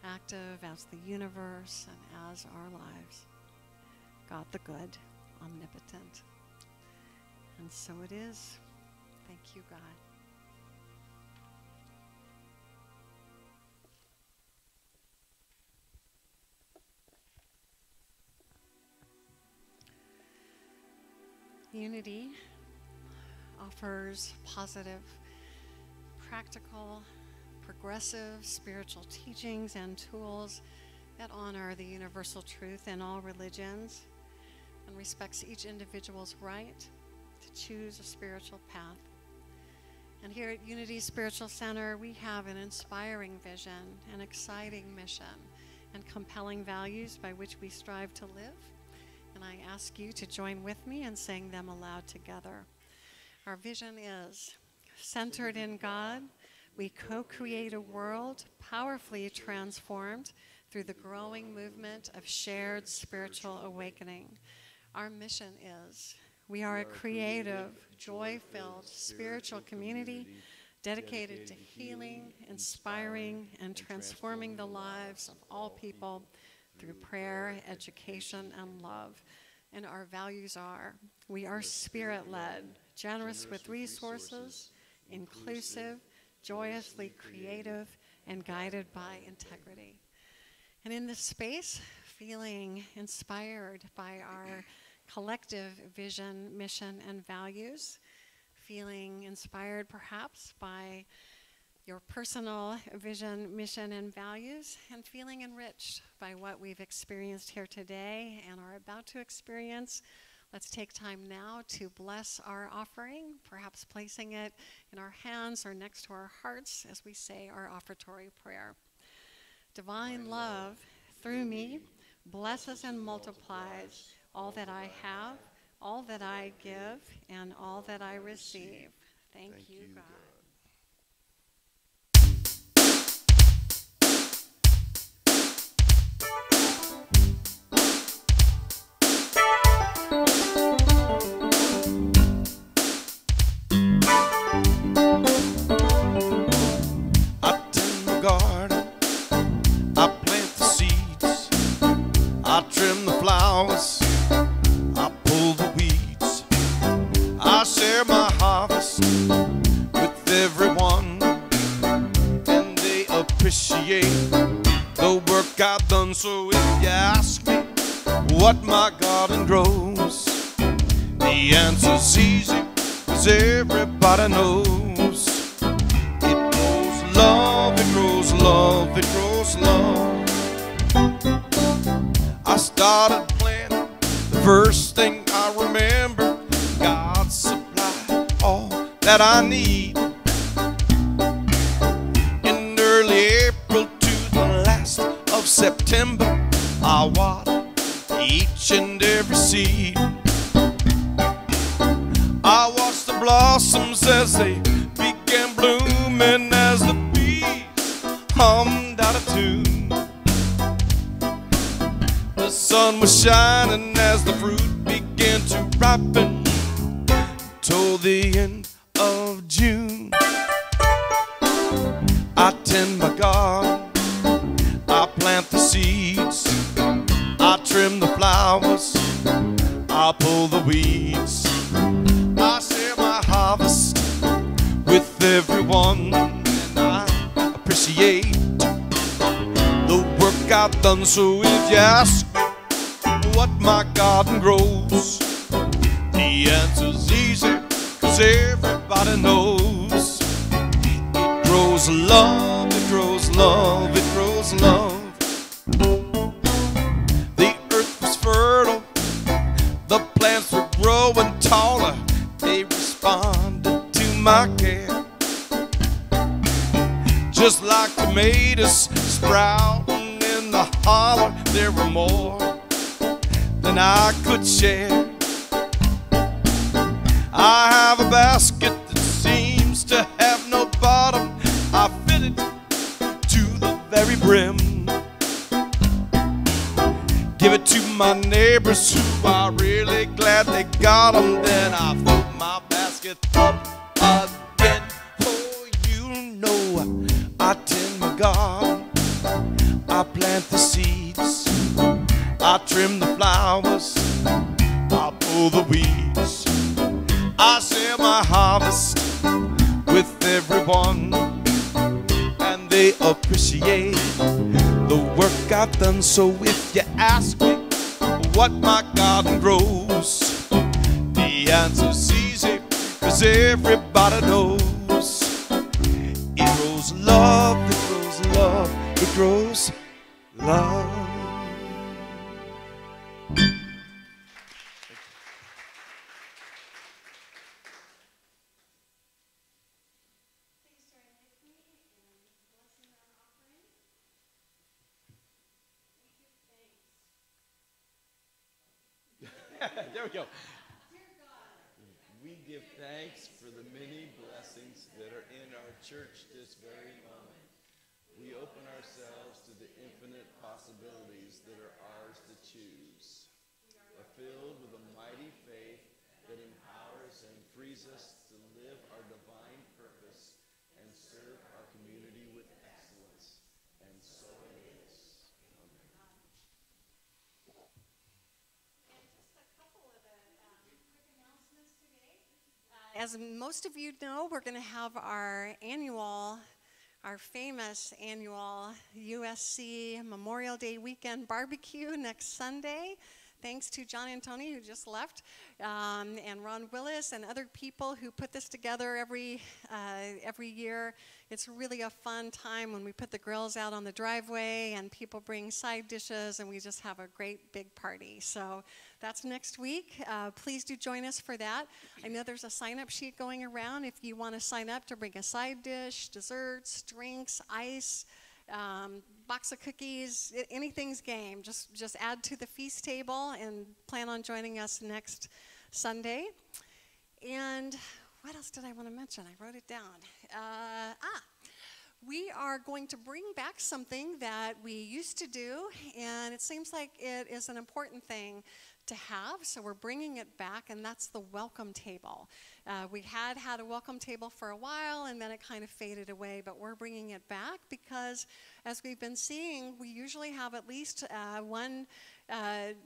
active as the universe and as our lives. God the good, omnipotent. And so it is. Thank you, God. Unity offers positive, practical, progressive spiritual teachings and tools that honor the universal truth in all religions and respects each individual's right to choose a spiritual path. And here at Unity Spiritual Center, we have an inspiring vision, an exciting mission, and compelling values by which we strive to live. And I ask you to join with me in saying them aloud together. Our vision is centered in God. We co-create a world powerfully transformed through the growing movement of shared spiritual awakening. Our mission is we are a creative, joy-filled spiritual community dedicated to healing, inspiring, and transforming the lives of all people through prayer, education, and love. And our values are, we are spirit-led, generous with resources, inclusive, joyously creative, and guided by integrity. And in this space, feeling inspired by our collective vision, mission, and values, feeling inspired perhaps by your personal vision, mission, and values, and feeling enriched by what we've experienced here today and are about to experience, Let's take time now to bless our offering, perhaps placing it in our hands or next to our hearts as we say our offertory prayer. Divine love, through me, blesses and multiplies all that I have, all that I give, and all that I receive. Thank you, God. I tend my garden, I plant the seeds, I trim the flowers, I pull the weeds, I share my harvest with everyone, and they appreciate the work I've done. So if you ask me what my garden grows, the answer's easy, 'cause everybody knows. Love, it grows love, it grows love. I started planting, the first thing I remember, God supplied all that I need. In early April to the last of September, I watered each and every seed. I watched the blossoms as they began blooming, as the bees hummed out of tune. The sun was shining as the fruit began to ripen till the end of June. I tend my garden, I plant the seeds, I trim the flowers, I pull the weeds, I share my harvest with everyone, and I appreciate the work I've done. So if you ask me what my garden grows, the answer's easy, 'cause everybody knows. It grows love, it grows love, it grows love. The earth was fertile, the plants were growing taller, they responded to my care. Just like tomatoes sprouting in the holler, there were more than I could share. I have a basket that seems to have no bottom, I fill it to the very brim. Give it to my neighbors who are really glad they got them, then I fill my basket up again. Oh, you know I tend my garden, I plant the seeds, I trim the flowers, I pull the weeds, I share my harvest with everyone, and they appreciate the work I've done. So if you ask me what my garden grows, the answer's easy, 'cause everybody knows. It grows love, it grows love, it grows love. There we go. We give thanks for the many blessings that are in our church this very moment. We open ourselves to the infinite possibilities that are ours to choose. We're filled with a mighty faith that empowers and frees us to live our divine purpose and serve our community with excellence. And so it is. As most of you know, we're going to have our famous annual USC Memorial Day weekend barbecue next Sunday. thanks to John and Tony, who just left, and Ron Willis and other people who put this together every year. It's really a fun time when we put the grills out on the driveway and people bring side dishes and we just have a great big party. So that's next week. Please do join us for that. I know there's a sign-up sheet going around if you want to sign up to bring a side dish, desserts, drinks, ice, box of cookies, anything's game. Just add to the feast table and plan on joining us next Sunday. And what else did I want to mention? I wrote it down. We are going to bring back something that we used to do, and it seems like it is an important thing to have, so we're bringing it back, and that's the welcome table. We had a welcome table for a while, and then it kind of faded away, but we're bringing it back because, as we've been seeing, we usually have at least one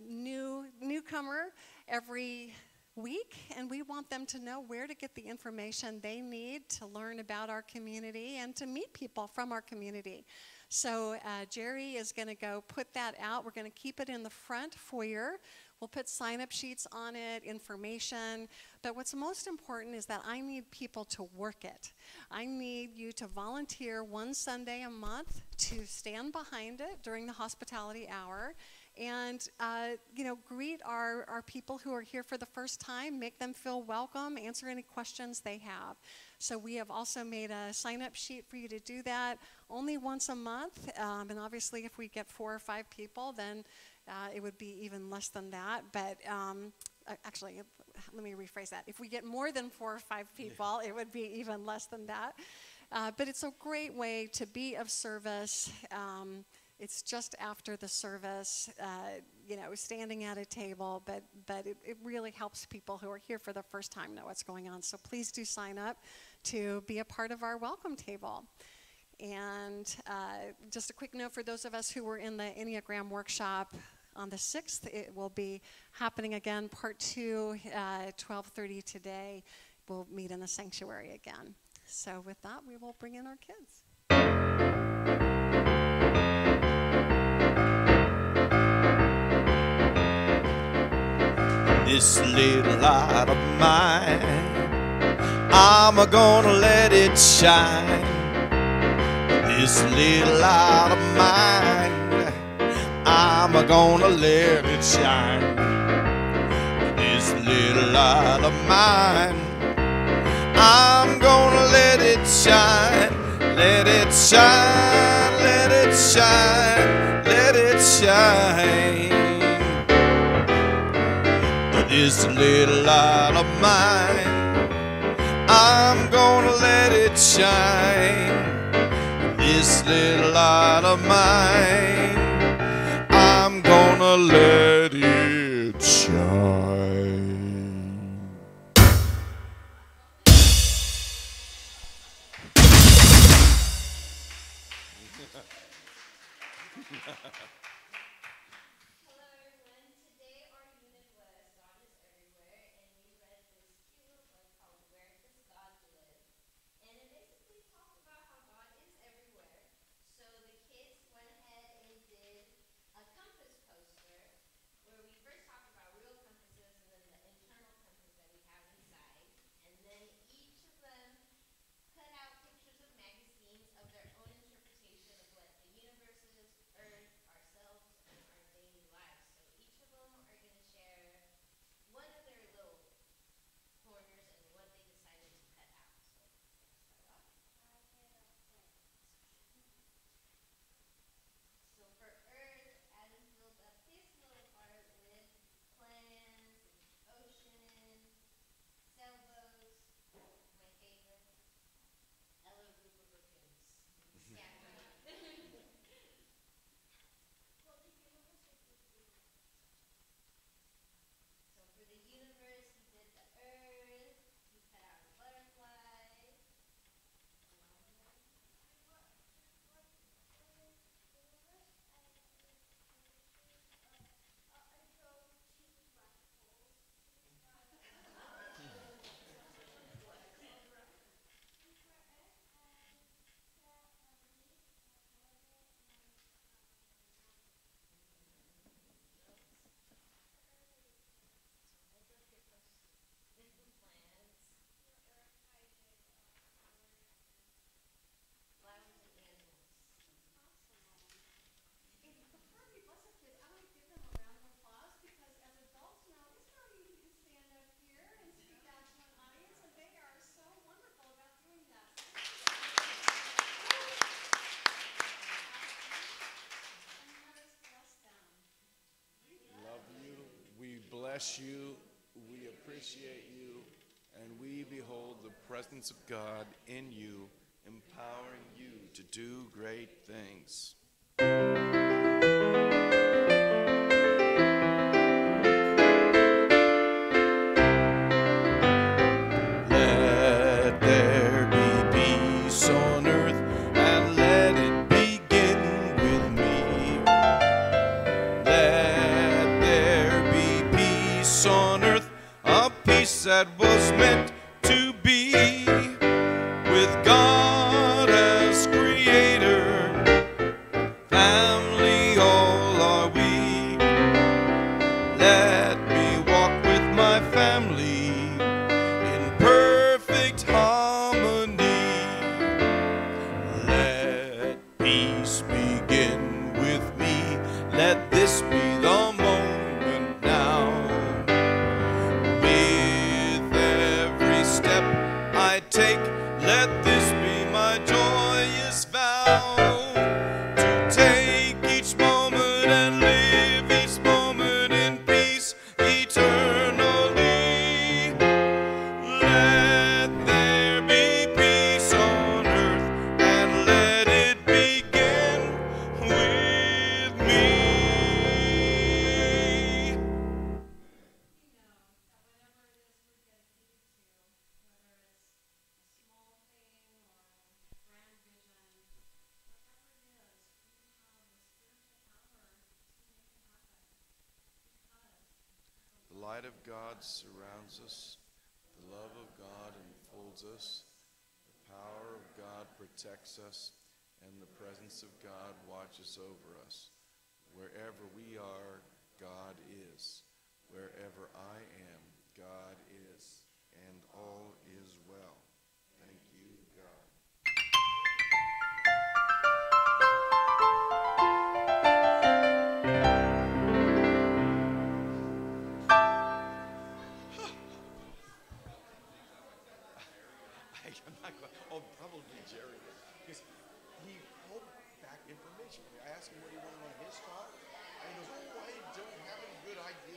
newcomer every week, and we want them to know where to get the information they need to learn about our community and to meet people from our community. So Jerry is going to go put that out. We're going to keep it in the front foyer. We'll put sign-up sheets on it, information. But what's most important is that I need people to work it. I need you to volunteer one Sunday a month to stand behind it during the hospitality hour and greet our people who are here for the first time, make them feel welcome, answer any questions they have. So we have also made a sign-up sheet for you to do that only once a month. And obviously, if we get 4 or 5 people, then it would be even less than that. But actually, let me rephrase that. If we get more than 4 or 5 people, it would be even less than that. But it's a great way to be of service. It's just after the service, standing at a table, but it really helps people who are here for the first time know what's going on. So please do sign up to be a part of our welcome table. And just a quick note for those of us who were in the Enneagram workshop on the 6th, it will be happening again, part 2, 12:30 today. We'll meet in the sanctuary again. So with that, we will bring in our kids. This little light of mine, I'm gonna let it shine. This little light of mine, I'm gonna let it shine. This little light of mine, I'm gonna let it shine. Let it shine, let it shine, let it shine. This little light of mine, I'm gonna let it shine. This little light of mine, I'm gonna let it shine. Where we first talked about real compasses bless you, we appreciate you, and we behold the presence of God in you, empowering you to do great things. Let there be peace on earth, and let it begin with me. Let there be peace on earth, a peace that was meant to be, with God as creator, family all are we. Let me walk with my family in perfect harmony. Let peace begin with me. Let this be the moment now. With every step I take, let this be my joyous vow, to take each moment and live each moment in peace eternally. Let there be peace on earth, and let it begin with me. The light of God surrounds us. The love of God enfolds us. The power of God protects us. And the presence of God watches over us. Wherever we are, God is. Wherever I am, God is. And all is well. Thank you, God. I'm not going. Oh, probably Jerry, because he pulled back information from me. I asked him what he wanted on his talk, and he goes, "Oh, I don't have any good ideas